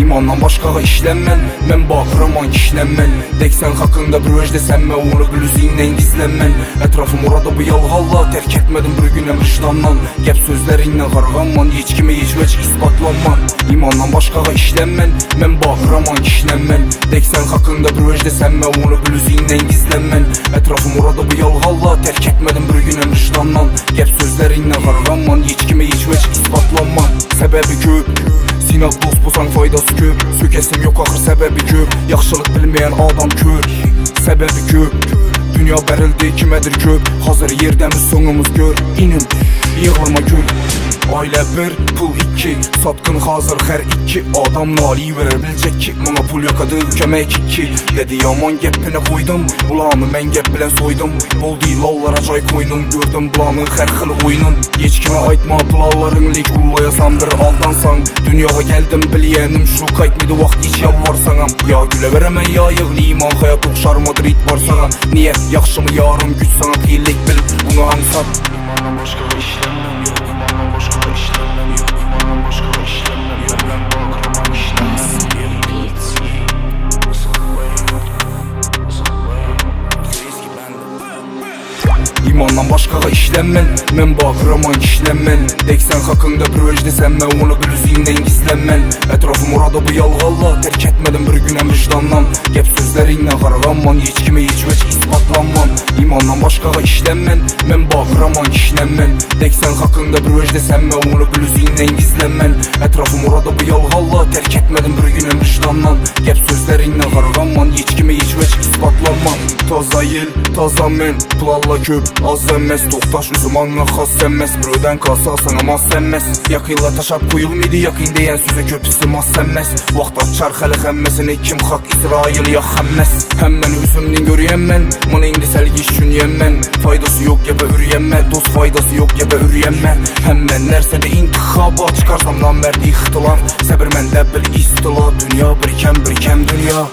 İmandan başqağa işlənmən, mən baxıram kişilənmən. Deksən haqqında bir vəcdə sənmə, onu blüzindən gizlənmən. Ətrafım orada bu yalğalla, tərk etmədim bir günəm rışdandan. Gəp sözlərinlə qarğanman, heç kimi heç vəc isbatlanman. İmandan başqağa işlənmən, mən baxıram kişilənmən. Deksən haqqında bir vəcdə sənmə, onu blüzindən gizlənmən. Ətrafım orada bu yalğalla, tərk etmədim bir günəm rışdandan. Gəp sözlərinlə qarğanman, heç kimi heç vəc isbatlanman. Səbəbi köp, sinat dost bulsan faydası köp. Sökəsim yok axır səbəbi köp. Yaxşılıq bilməyən adam kör. Səbəbi köp, dünya bərildi kimədir köp. Hazır yerdəmiz sonumuz gör. İnin, yığılma gül. Ailə bir, pul iki, satqın hazır hər iki. Adam naliyi verir bilcək ki, bana pul yoxadır kömək iki. Dedi yaman gəppinə qoydum, bulanı mən gəp bilən soydum. Bol deyil onlara çay koydum, gördüm bulanın hər xil oyunun. Heç kimə aytma pulalların lik ullayasamdır aldansan. Dünyaya gəldim biliyənim şu qaytmıydı vaxt hiç yalvarsanam. Ya gülə verəmən ya yığlıyım an hayat oxşarmadır it varsagan. Niyə yaxşı mı yarım güç sana qiyilik bil bunu ansat. İmandan başqa işləməm yox, İmandan başqa işləməm yox, İmandan başqa işləməm yox. Mən baxıram işləməm. İmandan başqağa işlənmən, mən baxıram kişilənmən. Deksən haqqında bir vəcdə sənmə, onu blüzindən gizlənmən. Ətrafım orada bu yalğalla, tərk etmədim bir günəm vicdandan. Gəp sözlərinlə qarğanman, heç kimi heç vəc isbatlanman. İmandan başqağa işlənmən, mən baxıram kişilənmən. Deksən haqqında bir vəcdə sənmə, onu blüzindən gizlənmən. Ətrafım orada bu yalğalla, tərk etmədim bir günəm vicdandan. Gəp sözlərinlə qarğanman, heç kimi heç vəc isbatlanman. Taza yel, taza mən, pulalla köp az əmməz, toxtaş üzüm anla xas sənməz. Brödən qasa sana maz sənməz. Yaxıyla taşab qoyulmaydı, yaxın deyən sözə köpüsü maz sənməz. Vaxt açar xəli xəmməsini kim xaq İsrail ya xəmməz. Həm mən üzümdən görüyəm mən, bunu indi səlgi düşünüyəm mən. Faydası yox gəbə ürüyəm mən, dost faydası yox gəbə ürüyəm mən. Həm mən nərsədə intixaba çıxarsam namərdi ixtilaf. Səbir məndə bil istila, dünya birkəm dünya.